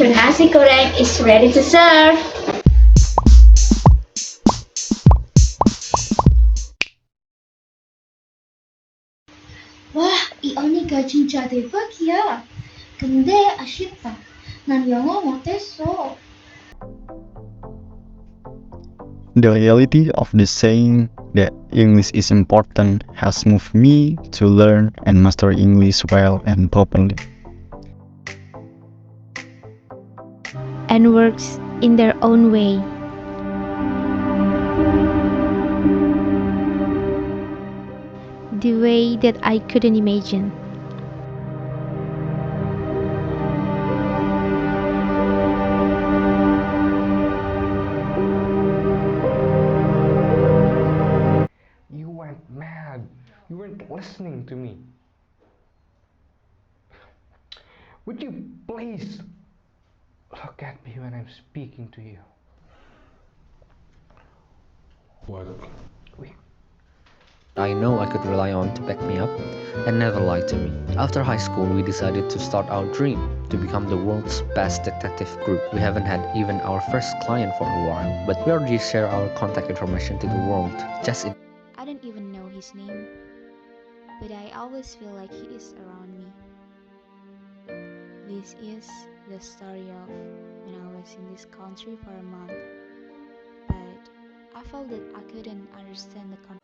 Your nasi goreng is ready to serve. Wah, ioniga jinja deba kia. Gende ashita. Nan yongo moteso. The reality of the saying that English is important has moved me to learn and master English well and properly. And works in their own way. The way that I couldn't imagine. You went mad. You weren't listening to me. Would you please look at me when I'm speaking to you? What? I know I could rely on to back me up and never lie to me. After high school, we decided to start our dream to become the world's best detective group. We haven't had even our first client for a while, but we already share our contact information to the world. I don't even know his name, but I always feel like he is around me. This is the story of when I was in this country for a month, but I felt that I couldn't understand the country.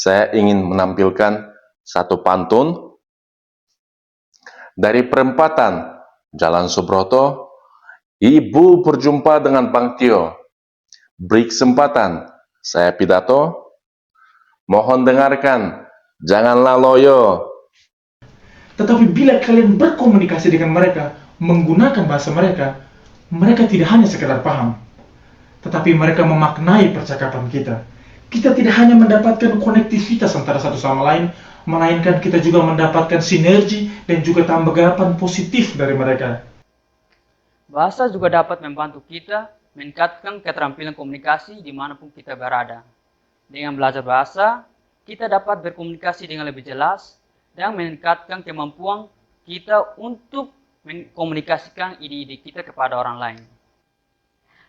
Saya ingin menampilkan satu pantun dari perempatan Jalan Subroto. Ibu berjumpa dengan Bang Tio. Beri kesempatan, saya pidato. Mohon dengarkan, janganlah loyo. Tetapi bila kalian berkomunikasi dengan mereka, menggunakan bahasa mereka, mereka tidak hanya sekedar paham, tetapi mereka memaknai percakapan kita. Kita tidak hanya mendapatkan konektivitas antara satu sama lain, melainkan kita juga mendapatkan sinergi dan juga tanggapan positif dari mereka. Bahasa juga dapat membantu kita meningkatkan keterampilan komunikasi dimanapun kita berada. Dengan belajar bahasa, kita dapat berkomunikasi dengan lebih jelas dan meningkatkan kemampuan kita untuk mengkomunikasikan ide-ide kita kepada orang lain.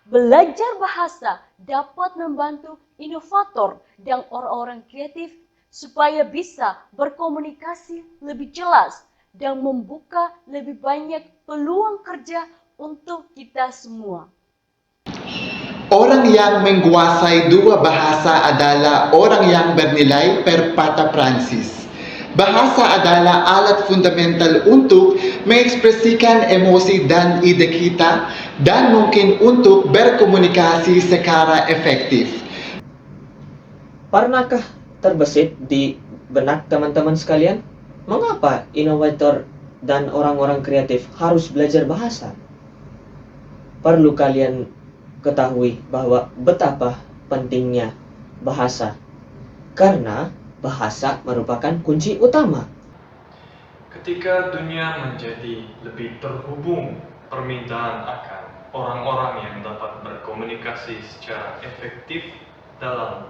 Belajar bahasa dapat membantu inovator dan orang-orang kreatif supaya bisa berkomunikasi lebih jelas dan membuka lebih banyak peluang kerja untuk kita semua. Orang yang menguasai dua bahasa adalah orang yang bernilai per patah Prancis. Bahasa adalah alat fundamental untuk mengekspresikan emosi dan ide kita dan mungkin untuk berkomunikasi secara efektif. Pernahkah terbesit di benak teman-teman sekalian, mengapa inovator dan orang-orang kreatif harus belajar bahasa? Perlu kalian ketahui bahwa betapa pentingnya bahasa. Karena bahasa merupakan kunci utama. Ketika dunia menjadi lebih terhubung, permintaan akan orang-orang yang dapat berkomunikasi secara efektif dalam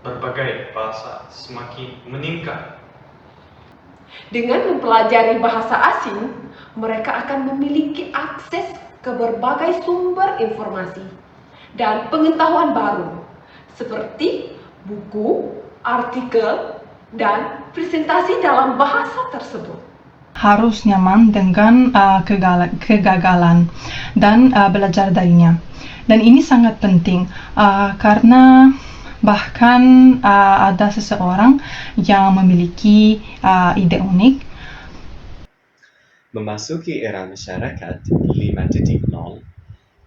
berbagai bahasa semakin meningkat. Dengan mempelajari bahasa asing, mereka akan memiliki akses ke berbagai sumber informasi dan pengetahuan baru, seperti buku, artikel, dan presentasi dalam bahasa tersebut. Harus nyaman dengan kegagalan dan belajar darinya. Dan ini sangat penting karena bahkan ada seseorang yang memiliki ide unik. Memasuki era masyarakat 5.0,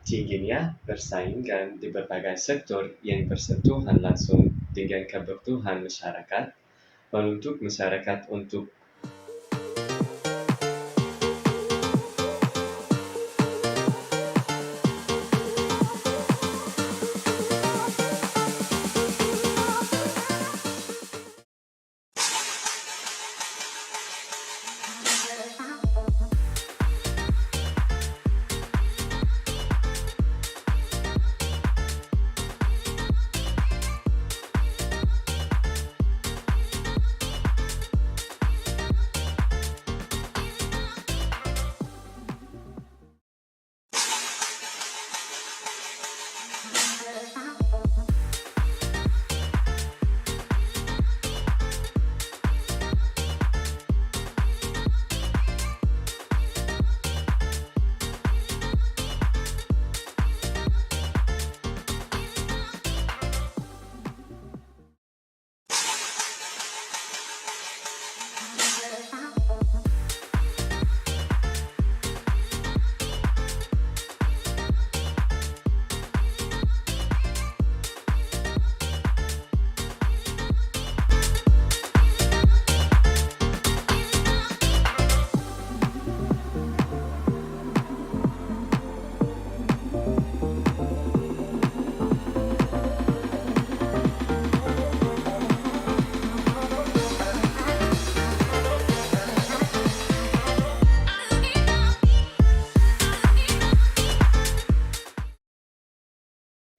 tingginya persaingan di berbagai sektor yang bersentuhan langsung dengan kebutuhan masyarakat menuntut masyarakat untuk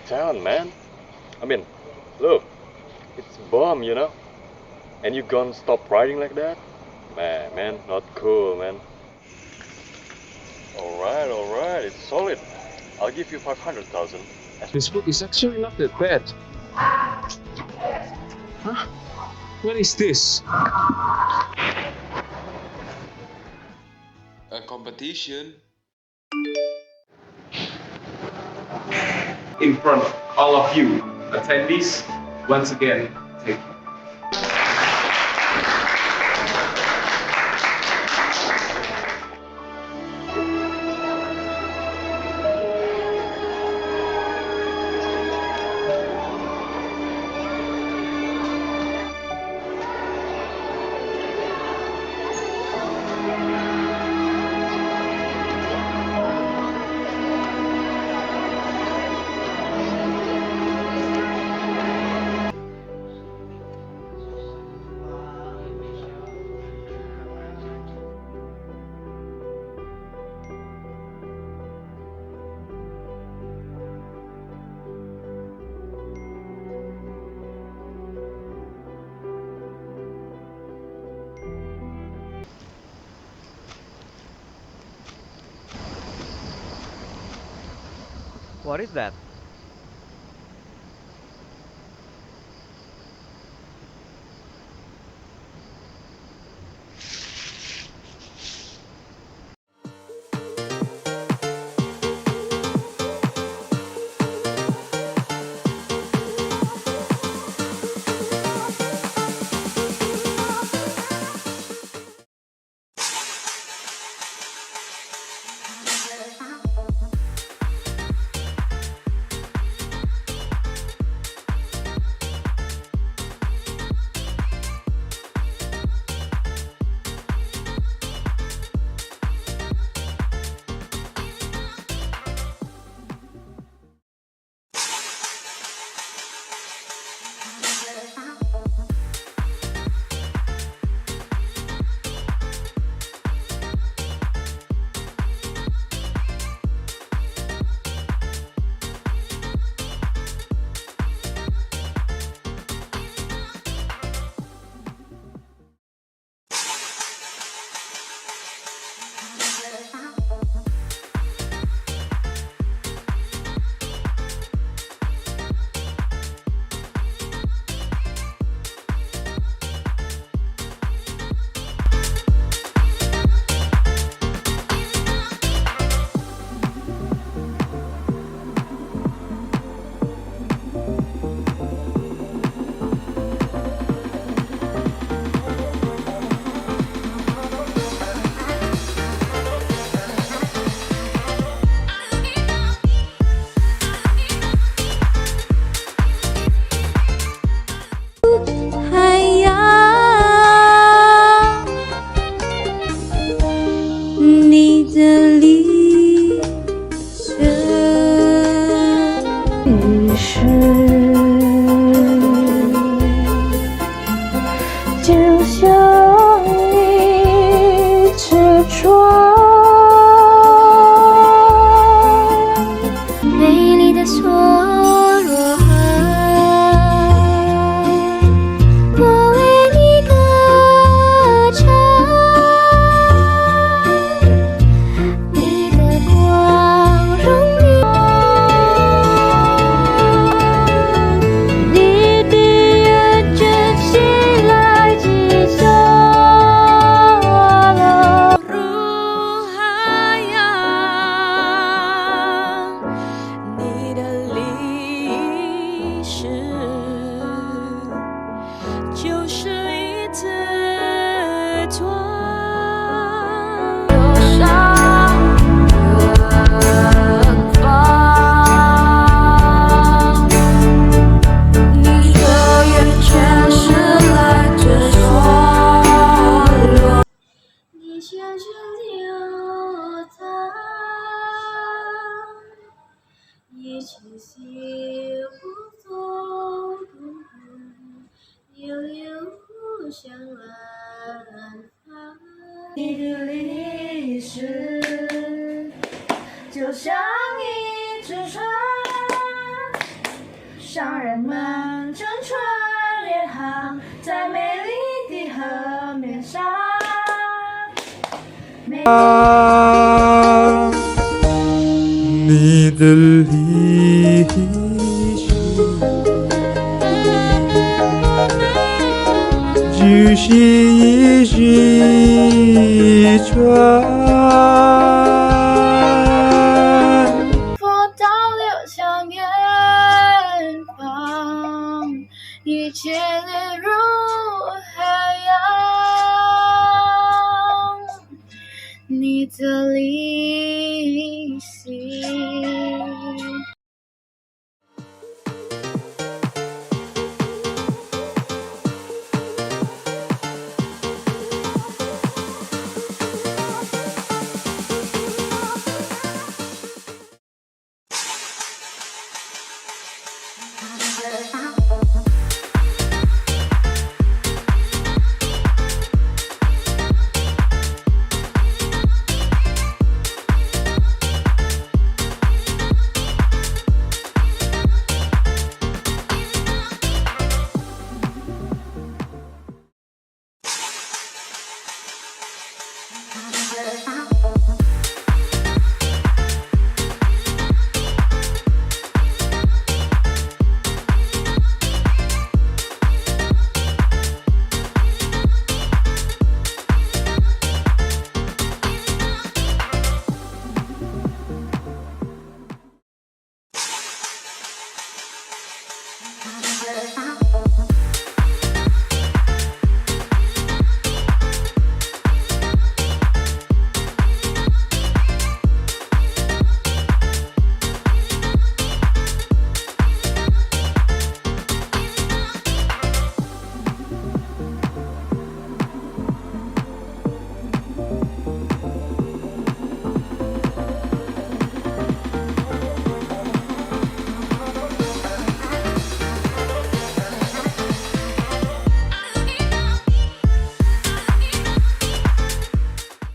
Town, man. I mean, look, it's bomb, you know? And you gonna stop riding like that? Man, not cool, man. Alright, it's solid. I'll give you 500,000. This book is actually not that bad. Huh? What is this? A competition? In front of all of you attendees, once again, thank you. What is that? 只是不做功课，悠悠向远方。你的历史就像一只船，商人们乘船联航，在美丽的河面上。你的历史就是一只船，佛道流向远方，一切列入海洋。你的历史。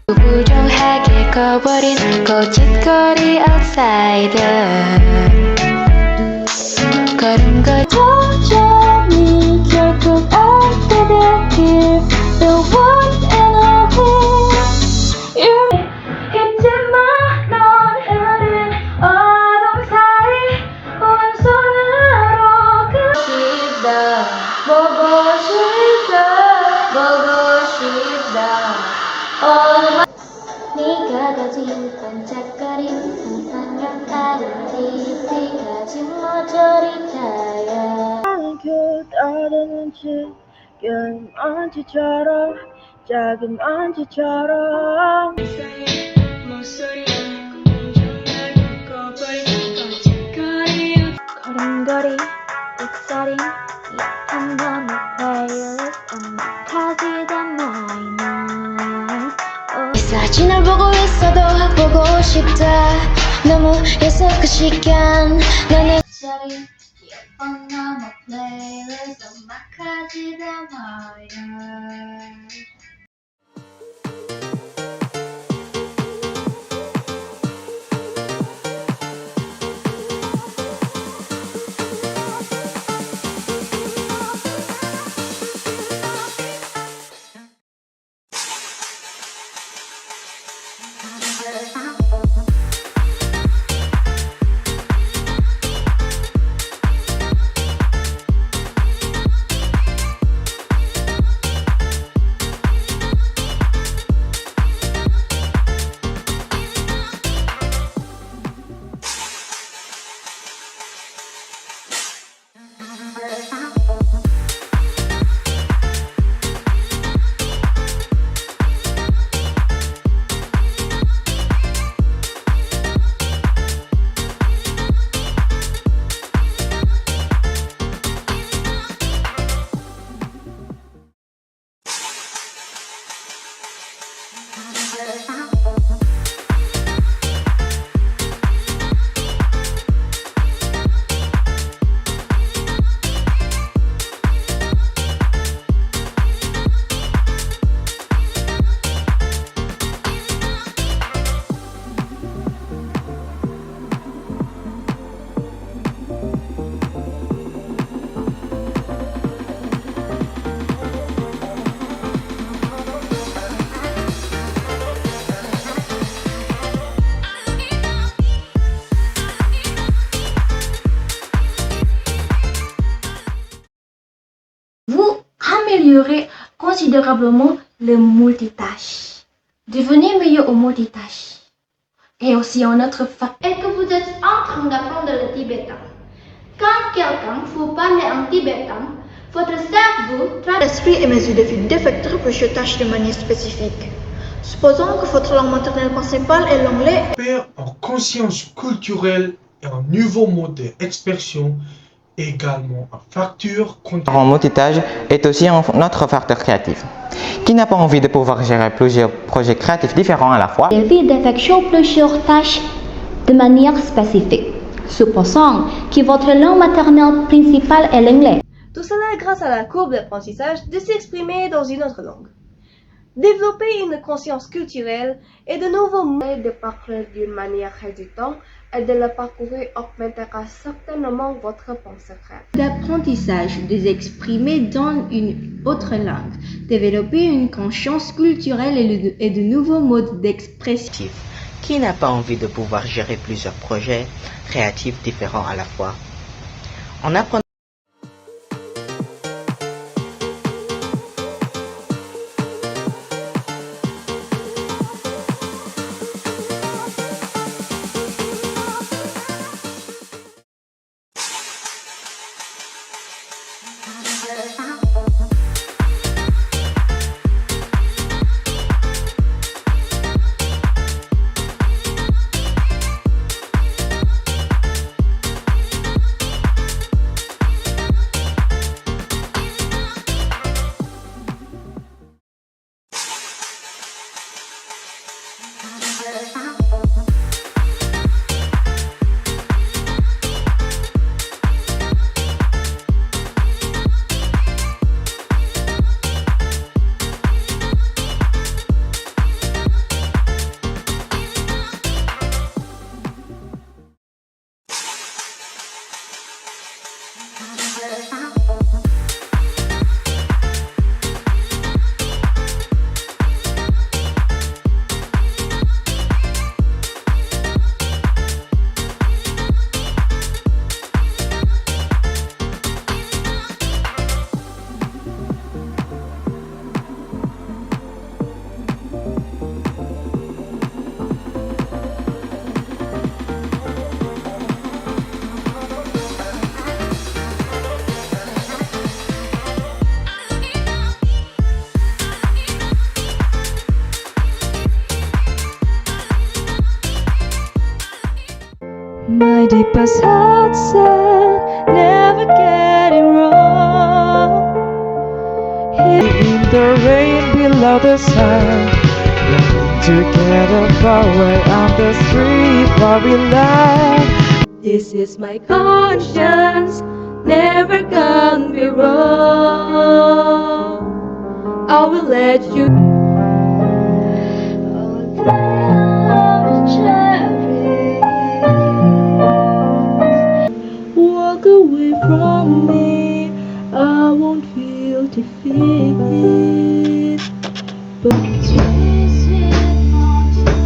부정하게 커버린 거짓거리 outsider 걸음걸 천천히 결국 알게 되길 The one and only 잊지마 넌 흐린 어둠 사이 오른손으로 싶다 보고 싶다 네가 가진 반짝거리는 안녕 아름다운 가진 머저리타야 그 따르는 지금 안치처럼 작은 안치처럼 걸음걸이 옥살인 약한 너의 playlist 엄막하지도 마이너 이 사진을 보고 있어도 보고 싶다 너무 예서 그 시간 나는 자리 예쁜 너의 playlist 엄막하지도 마이너 améliorer considérablement le multitâche. Devenez meilleur au multitâche. Et aussi un autre facteur. Est-ce que vous êtes en train d'apprendre le tibétain? Quand quelqu'un vous parle en tibétain, votre cerveau L'esprit est mesuré d'effectuer plusieurs tâches de manière spécifique. Supposons que votre langue maternelle principale est l'anglais. Perd en conscience culturelle et un nouveau mode d'expression, également un facteur En multitâche est aussi un autre facteur créatif. Qui n'a pas envie de pouvoir gérer plusieurs projets créatifs différents à la fois? Évite d'effectuer plusieurs tâches de manière spécifique. Supposons que votre langue maternelle principale est l'anglais. Tout cela grâce à la courbe d'apprentissage de s'exprimer dans une autre langue. Développer une conscience culturelle et de nouveaux moyens de parler d'une manière résistante et de le parcourir augmentera certainement votre pensée créative. D'apprentissage de s'exprimer dans une autre langue. Développer une conscience culturelle et de nouveaux modes d'expression. Qui n'a pas envie de pouvoir gérer plusieurs projets créatifs différents à la fois? En apprenant My deepest heart said, never get it wrong. In the rain below the sun, running together far away on the street where we lie. This is my conscience, never gonna be wrong. I will let you. Walk away from me, I won't feel defeat. But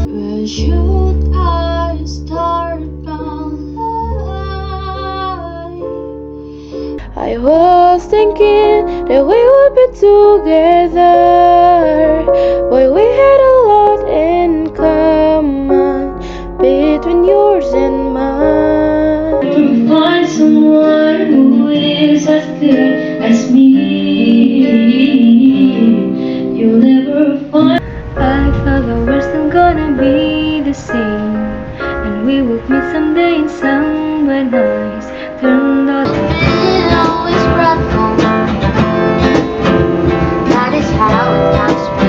where should I start my life? I was thinking that we would be together, but we had a lot in common between yours and mine. Find someone who is as good as me. You'll never find. I thought the words not gonna be the same, and we would meet someday in somewhere nice. Turned out It always brought home. That is how it comes to be.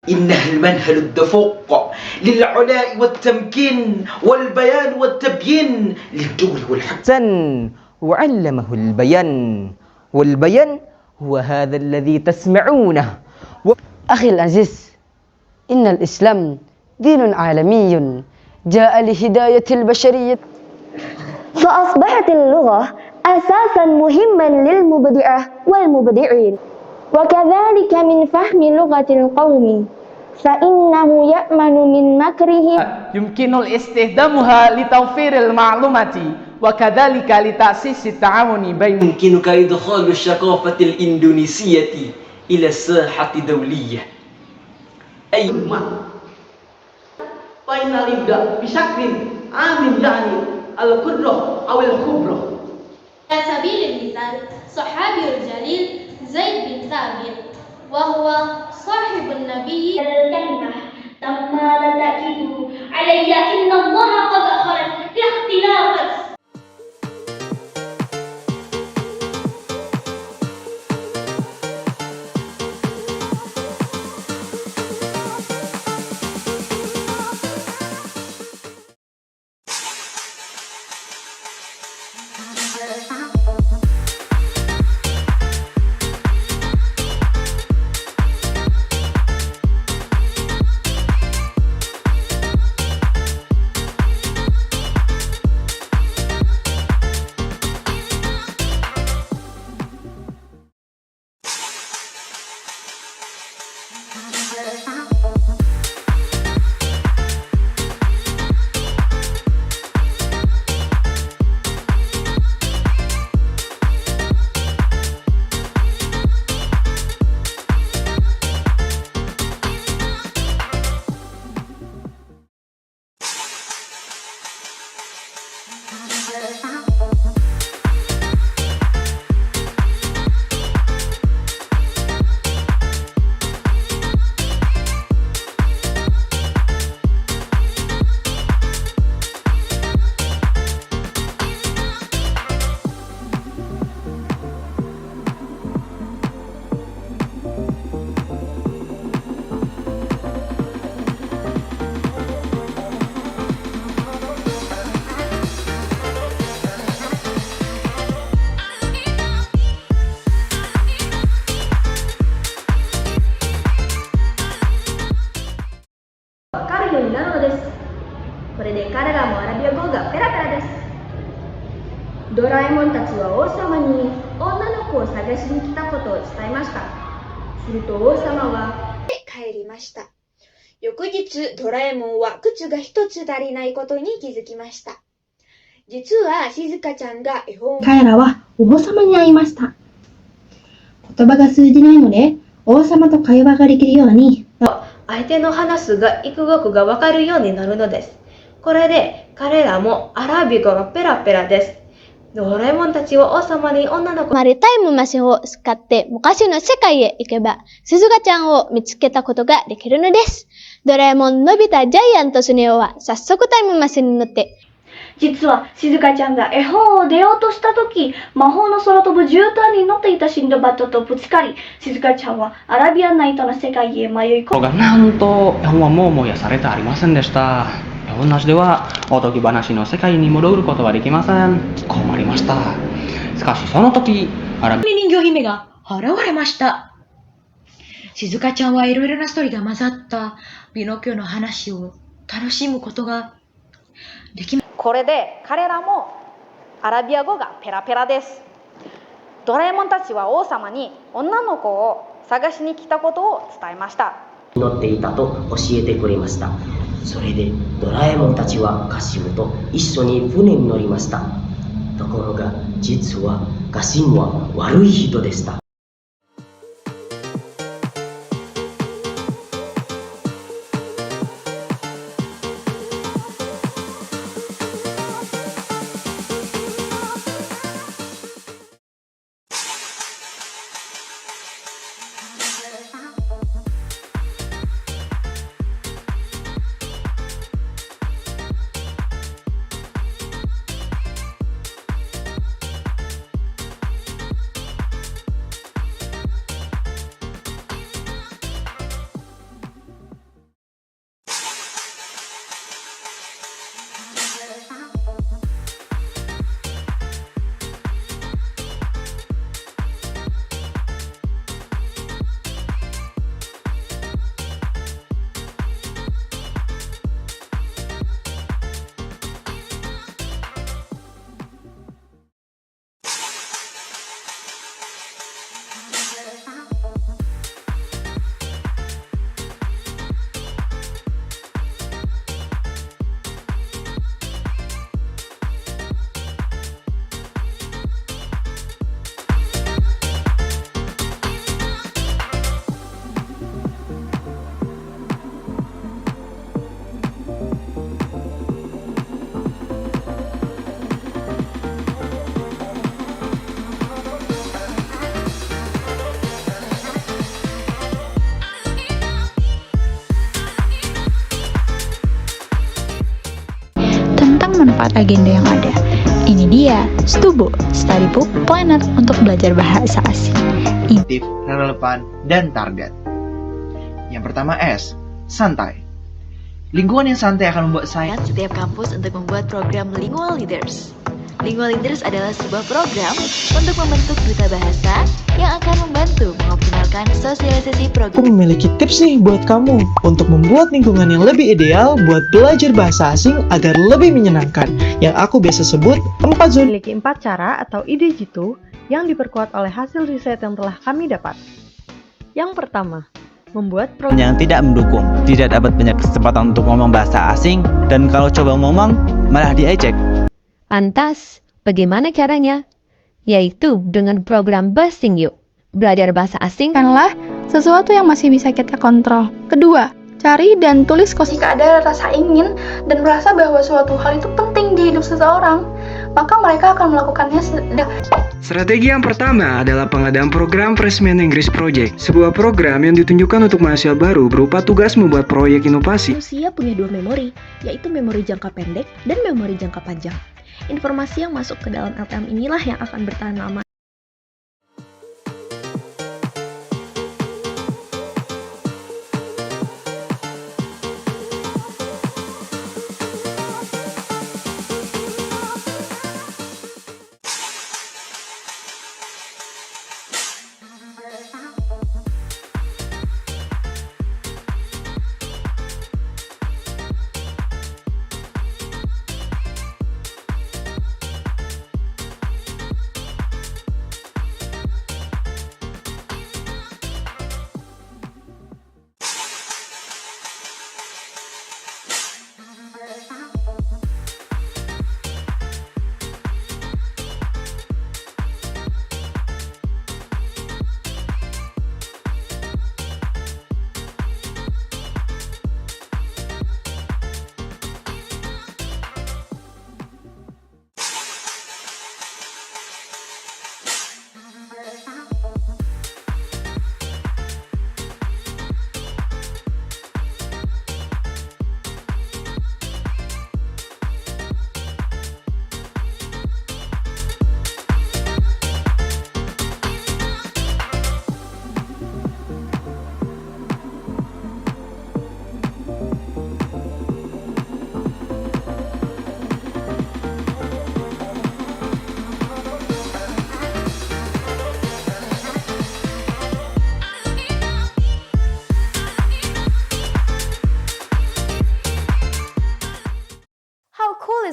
إنها المنهل الدفوق للعلاء والتمكين والبيان والتبيين للدول والحق. وعلمه البيان والبيان هو هذا الذي تسمعونه. أخي العزيز، إن الإسلام دين عالمي جاء لهداية البشرية، فأصبحت اللغة أساسا مهما للمبدعة والمبدعين، وكذلك من فهم لغة القوم، فإنه يأمن من مكرهم. يمكن استخدامها لتوفير المعلومات وكذلك لتأسيس التعاون بين. يمكنك إدخال الثقافة الإندونيسية إلى الساحة الدولية. أي فلنبدأ بشكل عام، يعني القدرة أو الخبرة. على سبيل المثال صحابي الجليل زيد بن ثابت، وهو صاحب النبي. الكلمة تم التأكيد علي إن الله قد أخرج اختلاف. Doraemon たちは王様に女の子を探しに来たことを伝えました。すると王様は帰りました。翌日、ドラえもんは靴が一つ足りないことに気づきました。実は静香ちゃんが絵本。彼らは王様に会いました。言葉が通じないので、王様と会話ができるように。相手の話すが幾語句がわかるようになるのです。これで彼らもアラビ語がペラペラです。ドラえもんたちは王様に女の子。マリタイムマシンを使って昔の世界へ行けば、鈴鹿ちゃんを見つけたことができるのです。ドラえもん、のび太、ジャイアント、スネ夫は早速タイムマシンに乗って。実は静香ちゃんが絵本を出ようとしたとき、魔法の空飛ぶ絨毯に乗っていたシンドバッドとぶつかり、静香ちゃんはアラビアンナイトの世界へ迷い込む。なんと絵本はもう燃やされてありませんでした。絵本なしではおとぎ話の世界に戻ることはできません。困りました。しかしその時、人魚姫が現れました。静香ちゃんはいろいろなストーリーが混ざったピノキオの話を楽しむことができます。これで彼らもアラビア語がペラペラです。ドラえもんたちは王様に女の子を探しに来たことを伝えました。乗っていたと教えてくれました。それでドラえもんたちはカシムと一緒に船に乗りました。ところが実はカシムは悪い人でした。agenda yang ada. Ini dia, Stubo, Study Book Planner untuk belajar bahasa asing. Relevan, dan target. Yang pertama S, santai. Lingkungan yang santai akan membuat saya setiap kampus untuk membuat program Lingual Leaders. Lingual Leaders adalah sebuah program untuk membentuk duta bahasa yang akan membantu mengoptimalkan sosialisasi program. Aku memiliki tips nih buat kamu untuk membuat lingkungan yang lebih ideal buat belajar bahasa asing agar lebih menyenangkan, yang aku biasa sebut 4 zona. Memiliki 4 cara atau ide jitu yang diperkuat oleh hasil riset yang telah kami dapat. Yang pertama, membuat program yang tidak mendukung, tidak dapat banyak kesempatan untuk ngomong bahasa asing, dan kalau coba ngomong malah diejek. Lantas, bagaimana caranya? Yaitu dengan program Busting Yuk. Belajar bahasa asing Bukanlah sesuatu yang masih bisa kita kontrol. Kedua, cari dan tulis jika ada rasa ingin dan merasa bahwa suatu hal itu penting di hidup seseorang, maka mereka akan melakukannya. Strategi yang pertama adalah pengadaan program Freshman English Project, sebuah program yang ditunjukkan untuk mahasiswa baru berupa tugas membuat proyek inovasi. Manusia punya dua memori, yaitu memori jangka pendek dan memori jangka panjang. Informasi yang masuk ke dalam LTM inilah yang akan bertahan lama.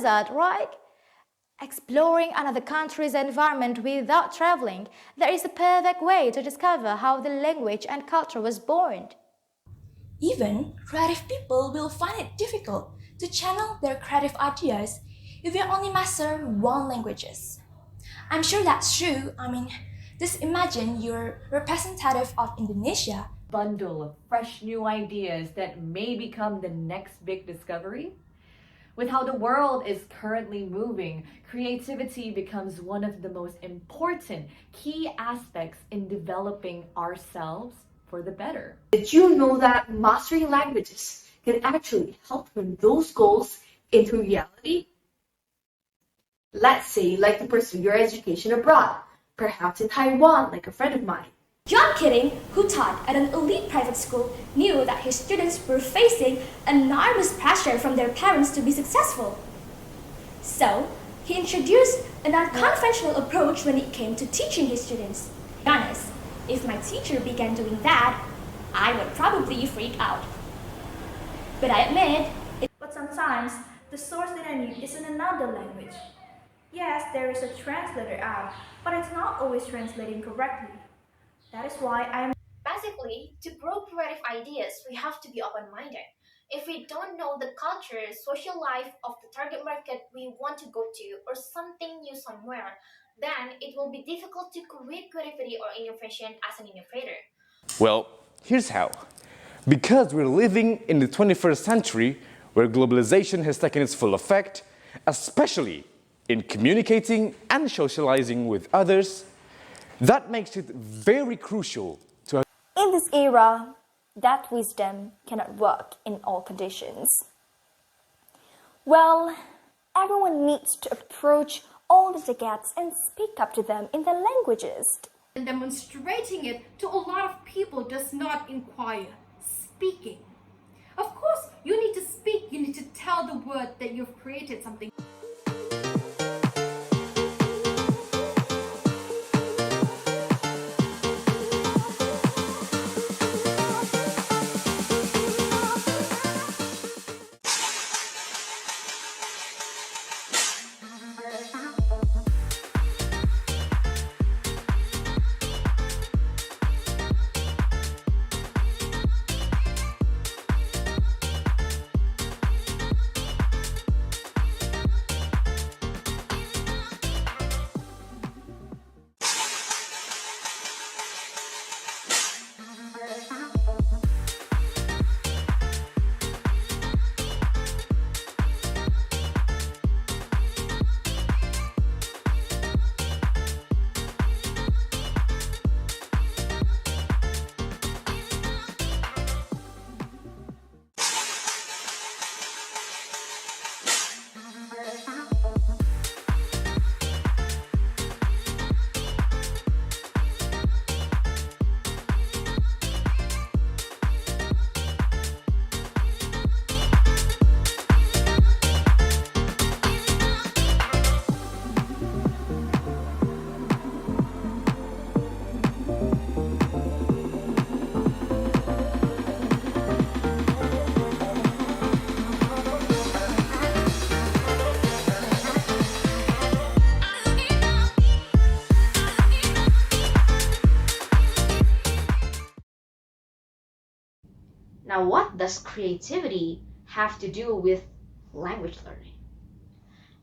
That, right? Exploring another country's environment without traveling, there is a perfect way to discover how the language and culture was born. Even creative people will find it difficult to channel their creative ideas if you only master one language. I'm sure that's true. Just imagine you're representative of Indonesia. Bundle of fresh new ideas that may become the next big discovery. With how the world is currently moving, creativity becomes one of the most important key aspects in developing ourselves for the better. Did you know that mastering languages can actually help turn those goals into reality? Let's say like to pursue your education abroad, perhaps in Taiwan like a friend of mine. John Kidding, who taught at an elite private school, knew that his students were facing enormous pressure from their parents to be successful. So, he introduced an unconventional approach when it came to teaching his students. To be honest, if my teacher began doing that, I would probably freak out. But I admit, But sometimes, the source that I need is in another language. Yes, there is a translator app, but it's not always translating correctly. That is why Basically, to grow creative ideas, we have to be open-minded. If we don't know the culture, social life of the target market we want to go to, or something new somewhere, then it will be difficult to create creativity or innovation as an innovator. Well, here's how. Because we're living in the 21st century, where globalization has taken its full effect, especially in communicating and socializing with others, that makes it very crucial to have. In this era, that wisdom cannot work in all conditions. Well, Everyone needs to approach all the Zagats and speak up to them in their languages. And demonstrating it to a lot of people does not inquire. Speaking. Of course, you need to speak, you need to tell the world that you've created something. Now, what does creativity have to do with language learning?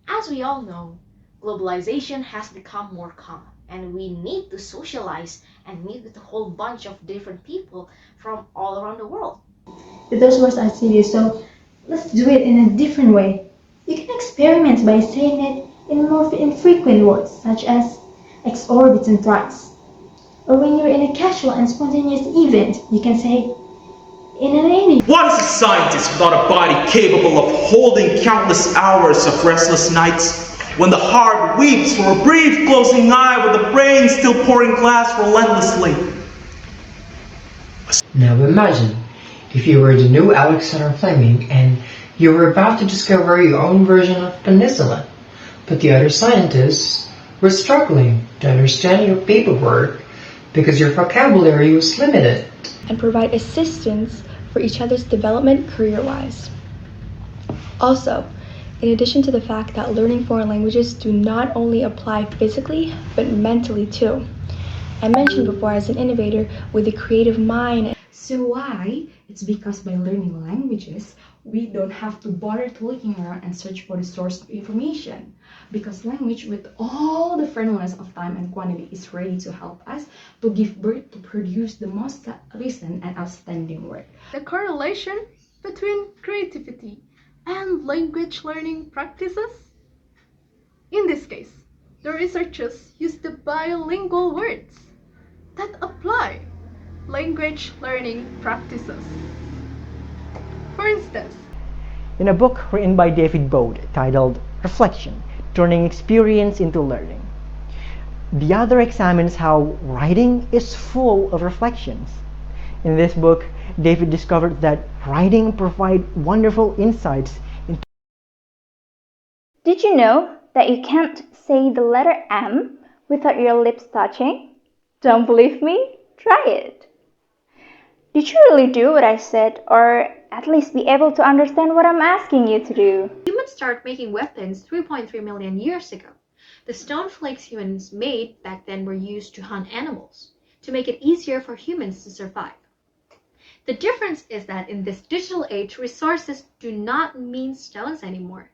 As we all know, globalization has become more common, and we need to socialize and meet with a whole bunch of different people from all around the world. Those words are serious, so let's do it in a different way. You can experiment by saying it in more infrequent words, such as exorbitant price. Or when you're in a casual and spontaneous event, you can say, in an idiom. What is a scientist without a body capable of holding countless hours of restless nights, when the heart weeps for a brief closing eye with the brain still pouring glass relentlessly? Now imagine if you were the new Alexander Fleming and you were about to discover your own version of penicillin, but the other scientists were struggling to understand your paperwork because your vocabulary was limited. And provide assistance for each other's development career-wise. Also, in addition to the fact that learning foreign languages do not only apply physically, but mentally too. I mentioned before as an innovator with a creative mind. So why? It's because by learning languages, we don't have to bother to looking around and search for the source of information. Because language with all the friendliness of time and quantity is ready to help us to give birth to produce the most recent and outstanding work. The correlation between creativity and language learning practices? In this case, the researchers used the bilingual words that apply language learning practices. For instance, in a book written by David Bode titled Reflection, Turning Experience into Learning, the author examines how writing is full of reflections. In this book, David discovered that writing provides wonderful insights into. Did you know that you can't say the letter M without your lips touching? Don't believe me? Try it. Did you really do what I said, or at least be able to understand what I'm asking you to do? Humans started making weapons 3.3 million years ago. The stone flakes humans made back then were used to hunt animals, to make it easier for humans to survive. The difference is that in this digital age, resources do not mean stones anymore.